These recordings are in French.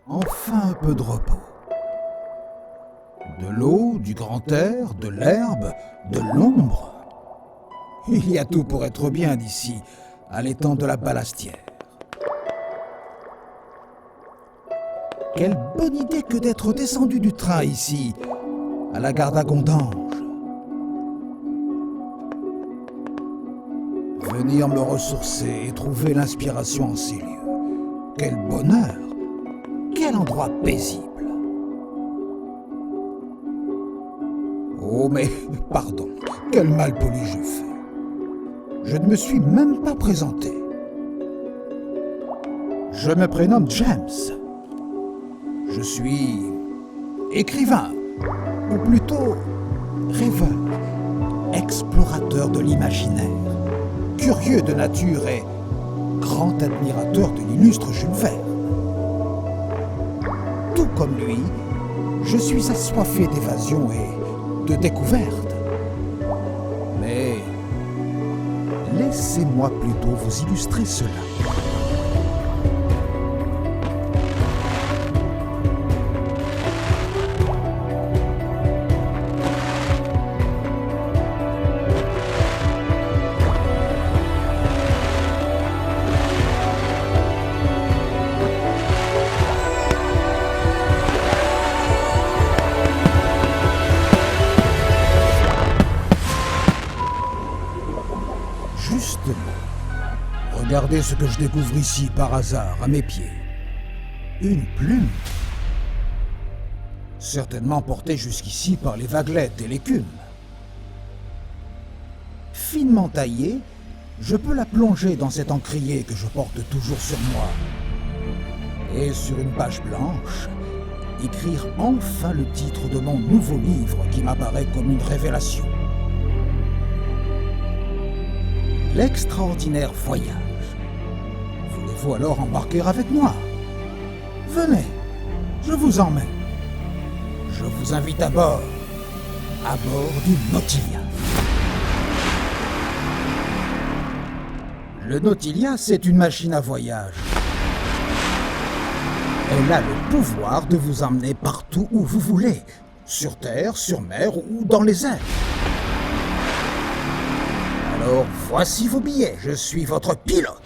Enfin un peu de repos. De l'eau, du grand air, de l'herbe, de l'ombre. Il y a tout pour être bien d'ici, à l'étang de la Ballastière. Quelle bonne idée que d'être descendu du train ici, à la gare d'Agondange. Venir me ressourcer et trouver l'inspiration en ces lieux. Quel bonheur! Quel endroit paisible! Oh mais, pardon, quel malpoli je fais. Je ne me suis même pas présenté. Je me prénomme James. Je suis écrivain, ou plutôt rêveur, explorateur de l'imaginaire, curieux de nature et grand admirateur de l'illustre Jules Verne. Tout comme lui, je suis assoiffé d'évasion et de découverte. Mais laissez-moi plutôt vous illustrer cela. Justement, regardez ce que je découvre ici par hasard, à mes pieds. Une plume. Certainement portée jusqu'ici par les vaguelettes et l'écume. Finement taillée, je peux la plonger dans cet encrier que je porte toujours sur moi. Et sur une page blanche, écrire enfin le titre de mon nouveau livre qui m'apparaît comme une révélation. L'extraordinaire voyage. Voulez-vous alors embarquer avec moi? Venez, je vous emmène. Je vous invite à bord du Nautilia. Le Nautilia, c'est une machine à voyage. Elle a le pouvoir de vous emmener partout où vous voulez, sur terre, sur mer ou dans les airs. Alors, voici vos billets, je suis votre pilote.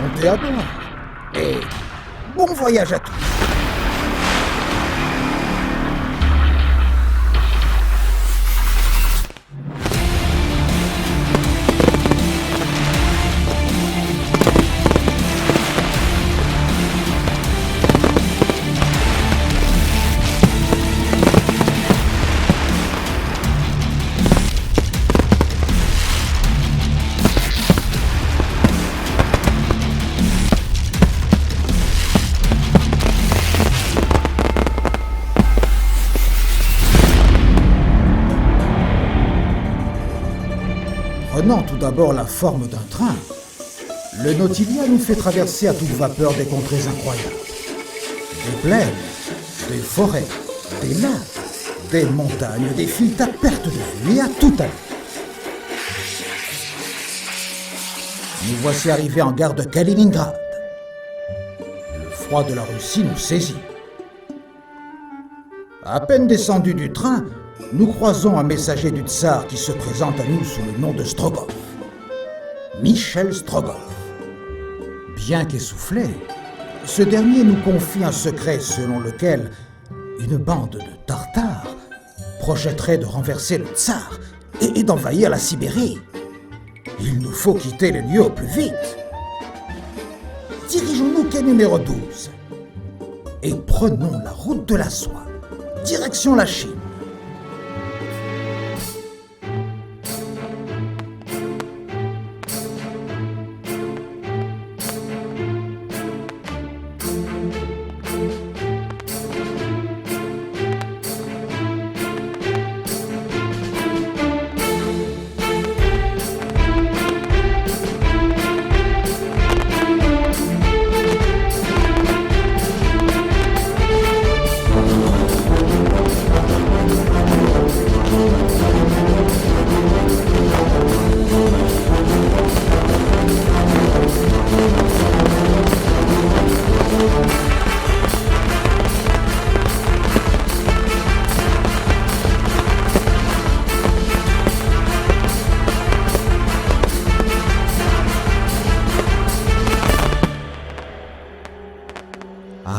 Montez à bord et bon voyage à tous. Prenant tout d'abord la forme d'un train, le Nautilia nous fait traverser à toute vapeur des contrées incroyables. Des plaines, des forêts, des lacs, des montagnes, des filtres à perte de vue et à toute allure. Nous voici arrivés en gare de Kaliningrad. Le froid de la Russie nous saisit. À peine descendus du train, nous croisons un messager du tsar qui se présente à nous sous le nom de Strogoff. Michel Strogoff. Bien qu'essoufflé, ce dernier nous confie un secret selon lequel une bande de Tartares projetterait de renverser le tsar et d'envahir la Sibérie. Il nous faut quitter les lieux au plus vite. Dirigeons-nous quai numéro 12 et prenons la route de la soie, direction la Chine.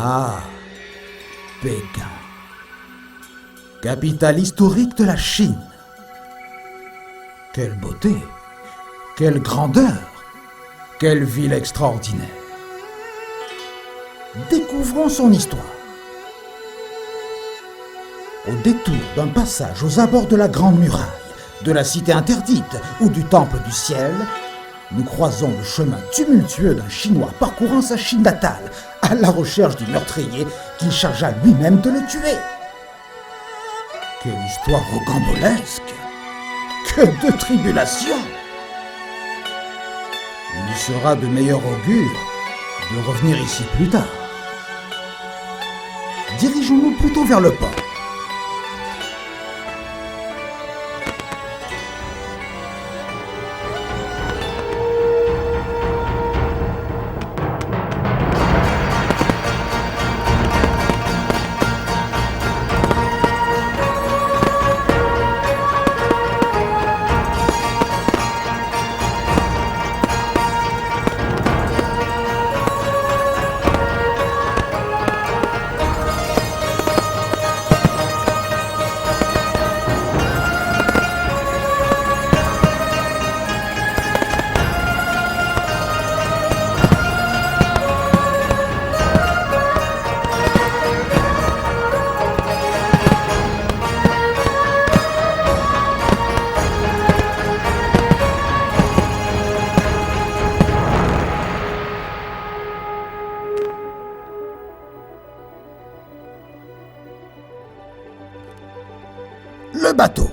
Ah, Pékin. Capitale historique de la Chine. Quelle beauté, quelle grandeur, quelle ville extraordinaire. Découvrons son histoire. Au détour d'un passage aux abords de la Grande Muraille, de la Cité interdite ou du Temple du Ciel, nous croisons le chemin tumultueux d'un Chinois parcourant sa Chine natale à la recherche du meurtrier qu'il chargea lui-même de le tuer. Quelle histoire rocambolesque! Que de tribulations! Il sera de meilleur augure de revenir ici plus tard. Dirigeons-nous plutôt vers le port. Le bateau.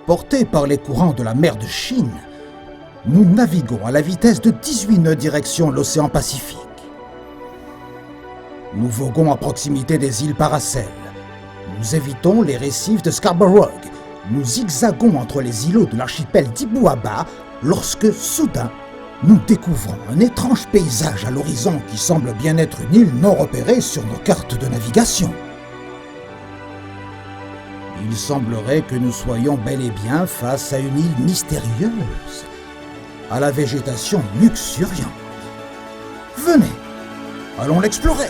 Porté par les courants de la mer de Chine, nous naviguons à la vitesse de 18 nœuds direction l'océan Pacifique. Nous voguons à proximité des îles Paracel. Nous évitons les récifs de Scarborough. Nous zigzaguons entre les îlots de l'archipel d'Ibuaba lorsque, soudain, nous découvrons un étrange paysage à l'horizon qui semble bien être une île non repérée sur nos cartes de navigation. Il semblerait que nous soyons bel et bien face à une île mystérieuse, à la végétation luxuriante. Venez, allons l'explorer.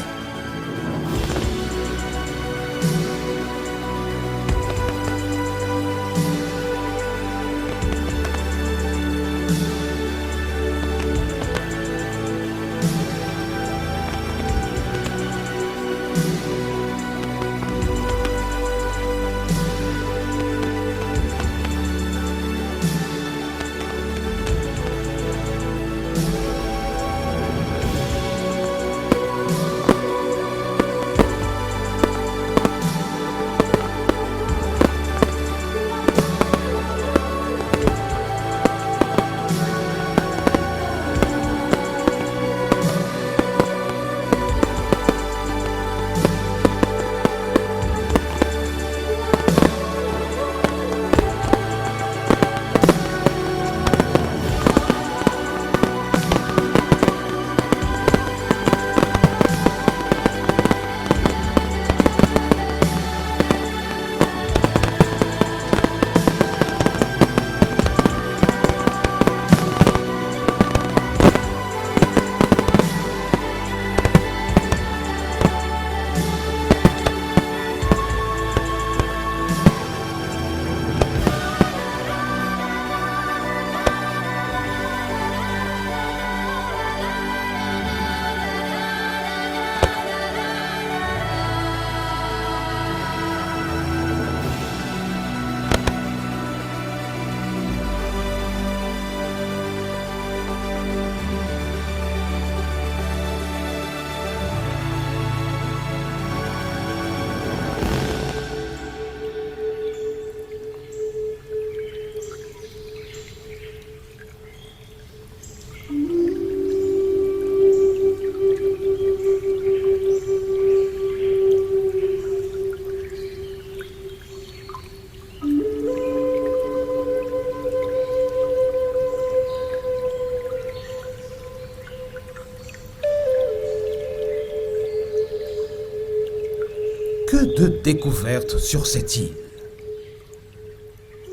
Que de découvertes sur cette île.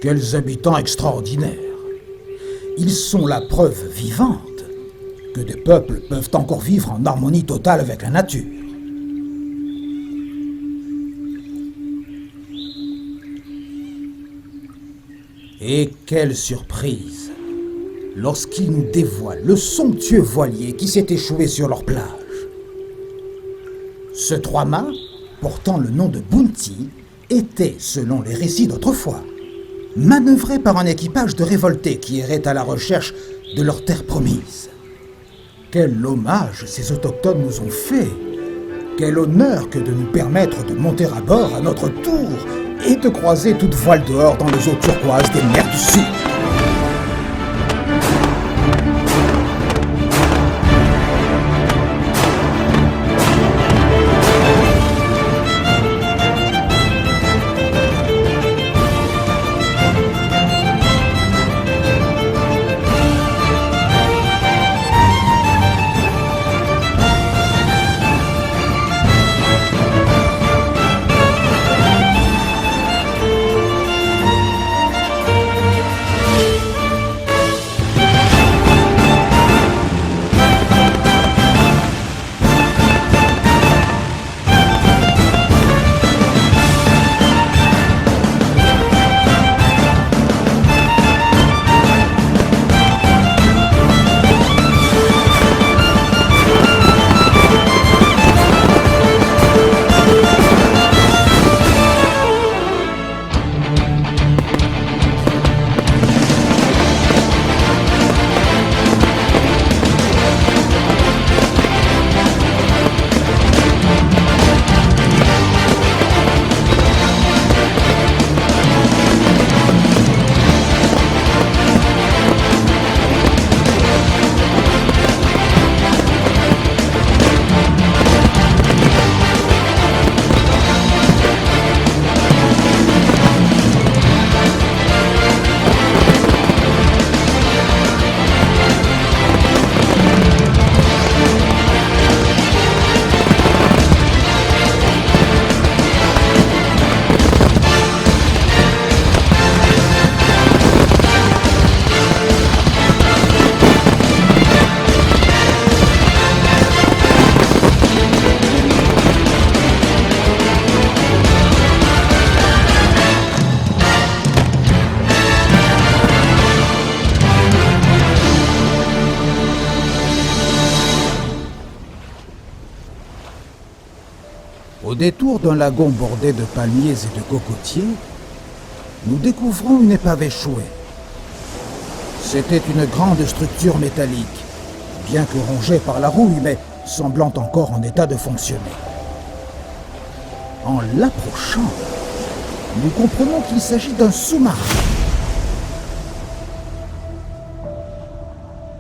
Quels habitants extraordinaires. Ils sont la preuve vivante que des peuples peuvent encore vivre en harmonie totale avec la nature. Et quelle surprise lorsqu'ils nous dévoilent le somptueux voilier qui s'est échoué sur leur plage. Ce trois-mâts, portant le nom de Bounty, était, selon les récits d'autrefois, manœuvré par un équipage de révoltés qui erraient à la recherche de leur terre promise. Quel hommage ces autochtones nous ont fait! Quel honneur que de nous permettre de monter à bord à notre tour et de croiser toute voile dehors dans les eaux turquoises des mers du Sud. Au détour d'un lagon bordé de palmiers et de cocotiers, nous découvrons une épave échouée. C'était une grande structure métallique, bien que rongée par la rouille, mais semblant encore en état de fonctionner. En l'approchant, nous comprenons qu'il s'agit d'un sous-marin.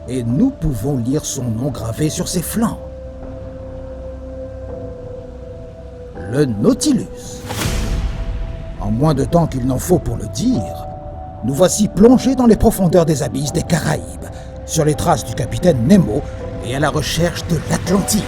Et nous pouvons lire son nom gravé sur ses flancs. Le Nautilus. En moins de temps qu'il n'en faut pour le dire, nous voici plongés dans les profondeurs des abysses des Caraïbes, sur les traces du capitaine Nemo et à la recherche de l'Atlantide.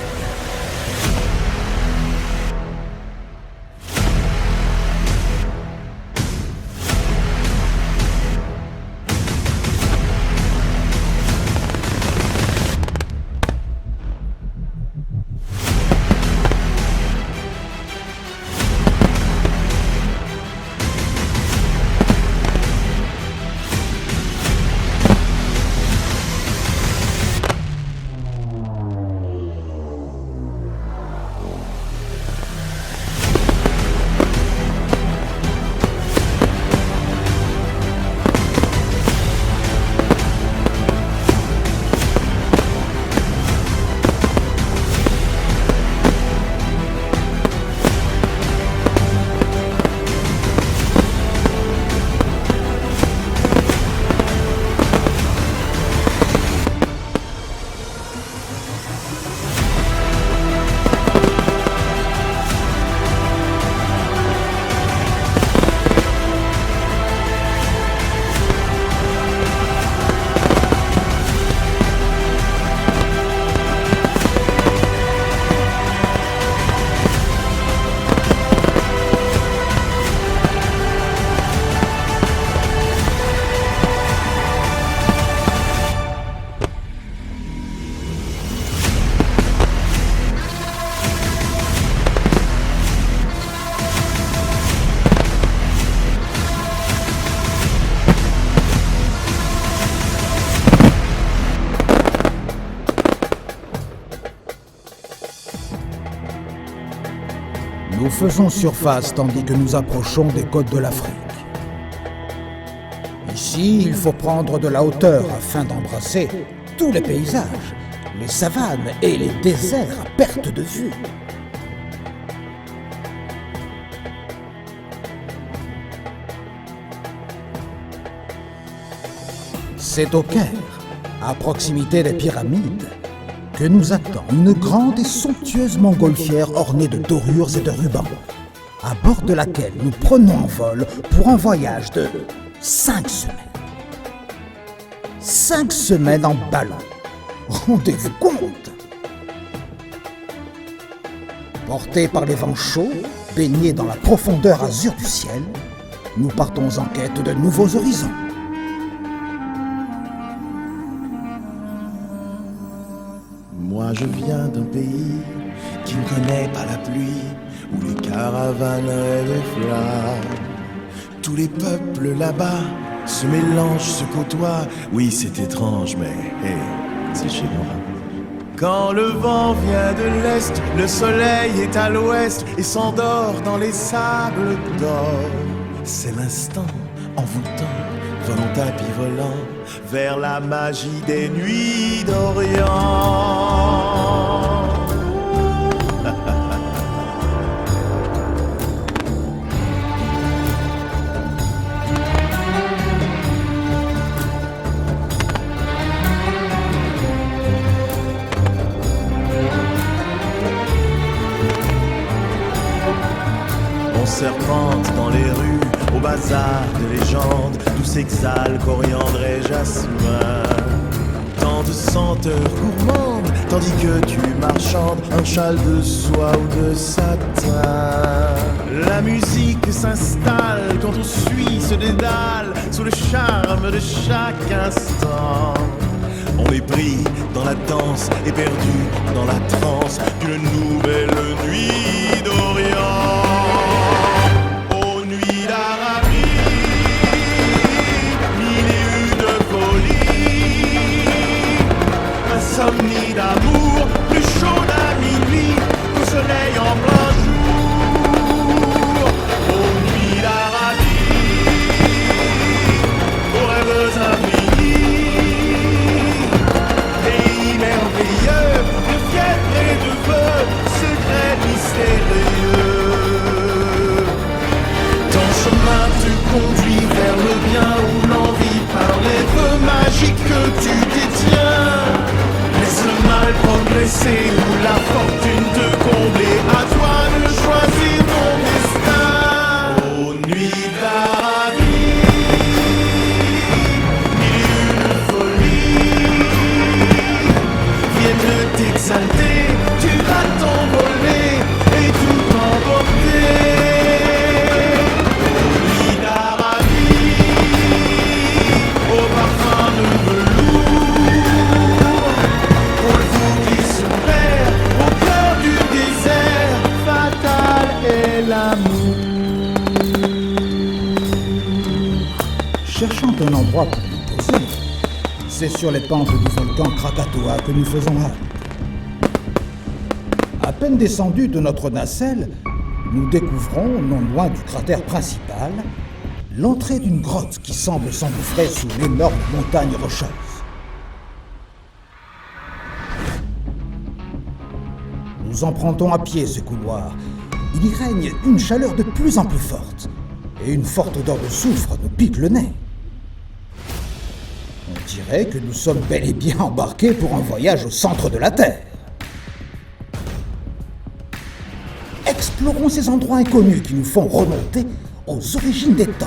Nous faisons surface tandis que nous approchons des côtes de l'Afrique. Ici, il faut prendre de la hauteur afin d'embrasser tous les paysages, les savanes et les déserts à perte de vue. C'est au Caire, à proximité des pyramides, que nous attend une grande et somptueuse montgolfière ornée de dorures et de rubans, à bord de laquelle nous prenons en vol pour un voyage de 5 semaines. 5 semaines en ballon. Rendez-vous compte? Portés par les vents chauds, baignés dans la profondeur azur du ciel, nous partons en quête de nouveaux horizons. Moi je viens d'un pays qui ne connaît pas la pluie, où les caravanes rêvent des flammes. Tous les peuples là-bas se mélangent, se côtoient. Oui, c'est étrange, mais hey, c'est chez moi. Quand le vent vient de l'est, le soleil est à l'ouest et s'endort dans les sables d'or. C'est l'instant envoûtant, volant tapis volant vers la magie des nuits d'Orient. On serpente dans les rues, au bazar de légendes, d'où s'exhalent coriandre et jasmin. Tant de senteurs gourmandes, tandis que tu marchandes un châle de soie ou de satin. La musique s'installe quand on suit ce dédale, sous le charme de chaque instant. On est pris dans la danse et perdu dans la transe d'une nouvelle nuit d'Orient. Aux nuits d'Arabie, mille et une de folie, insomnie d'amour, plus chaude à minuit qu'au soleil en plein jour. Aux nuits d'Arabie, aux rêves infinis, pays merveilleux de fièvre et de feu, secrets mystérieux. Ton chemin te conduit vers le bien où l'envie par les vœux magiques que tu détiens. Laisse le mal progresser ou la fortune te combler. À toi de choisir ton destin. Aux nuits d'Arabie, mille et une folies viennent t'exalter. Tu vas t'envoler et tout emporter. Aux nuits d'Arabie, au parfum de velours, pour le fou qui se perd au cœur du désert, fatal est l'amour. Cherchant un endroit pour nous poser, c'est sur les pentes du volcan Krakatoa que nous faisons halte. À peine descendus de notre nacelle, nous découvrons, non loin du cratère principal, l'entrée d'une grotte qui semble s'engouffrer sous l'énorme montagne rocheuse. Nous empruntons à pied ce couloir. Il y règne une chaleur de plus en plus forte, et une forte odeur de soufre nous pique le nez. On dirait que nous sommes bel et bien embarqués pour un voyage au centre de la Terre. Explorons ces endroits inconnus qui nous font remonter aux origines des temps.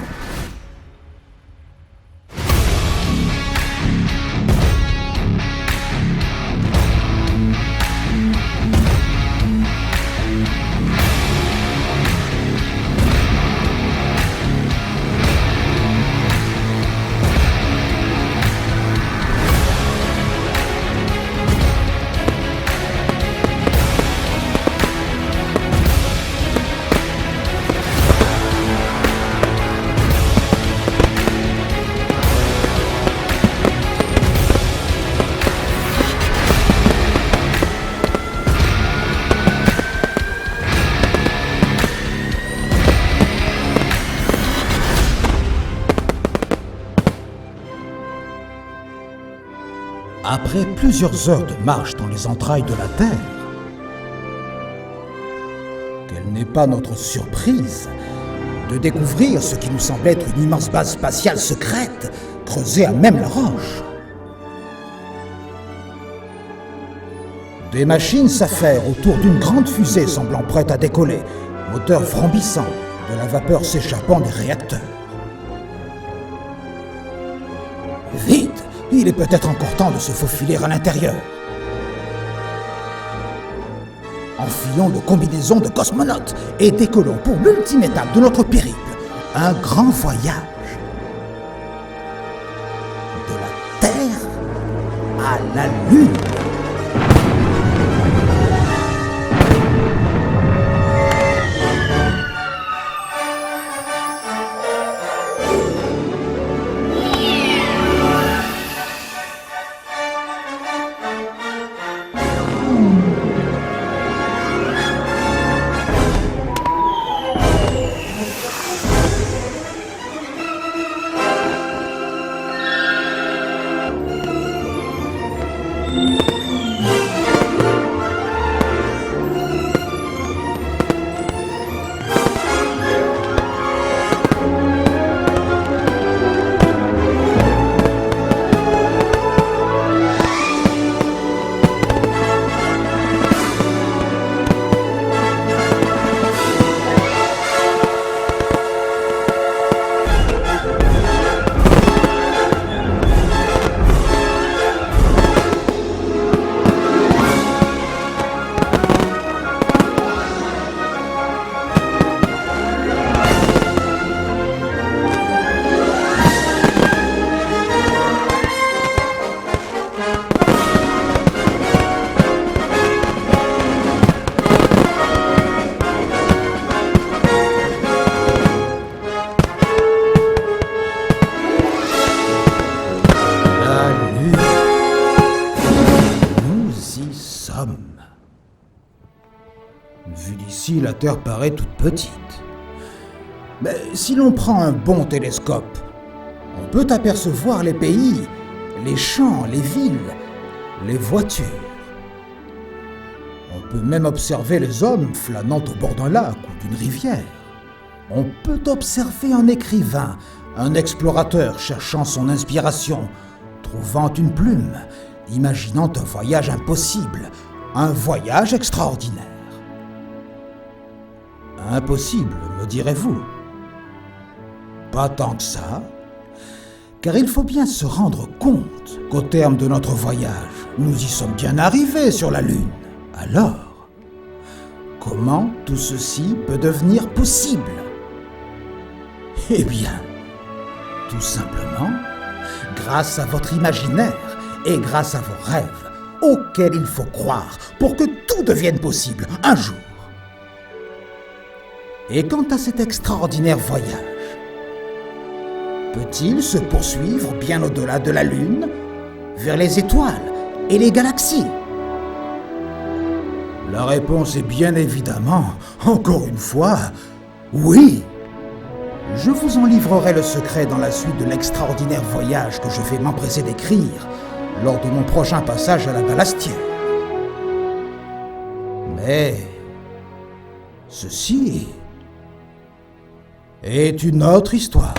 Après plusieurs heures de marche dans les entrailles de la Terre, quelle n'est pas notre surprise de découvrir ce qui nous semble être une immense base spatiale secrète, creusée à même la roche. Des machines s'affairent autour d'une grande fusée semblant prête à décoller, moteur frambissant, de la vapeur s'échappant des réacteurs. Vite! Il est peut-être encore temps de se faufiler à l'intérieur. Enfilons nos combinaisons de cosmonautes et décollons pour l'ultime étape de notre périple, un grand voyage. De la Terre à la Lune. Vu d'ici, la Terre paraît toute petite. Mais si l'on prend un bon télescope, on peut apercevoir les pays, les champs, les villes, les voitures. On peut même observer les hommes flânant au bord d'un lac ou d'une rivière. On peut observer un écrivain, un explorateur cherchant son inspiration, trouvant une plume, imaginant un voyage impossible, un voyage extraordinaire. Impossible, me direz-vous? Pas tant que ça, car il faut bien se rendre compte qu'au terme de notre voyage, nous y sommes bien arrivés sur la Lune. Alors, comment tout ceci peut devenir possible? Eh bien, tout simplement, grâce à votre imaginaire et grâce à vos rêves, auxquels il faut croire pour que tout devienne possible un jour. Et quant à cet extraordinaire voyage, peut-il se poursuivre bien au-delà de la Lune, vers les étoiles et les galaxies? La réponse est bien évidemment, encore une fois, oui. Je vous en livrerai le secret dans la suite de l'extraordinaire voyage que je vais m'empresser d'écrire lors de mon prochain passage à la Balastière. Mais ceci est une autre histoire.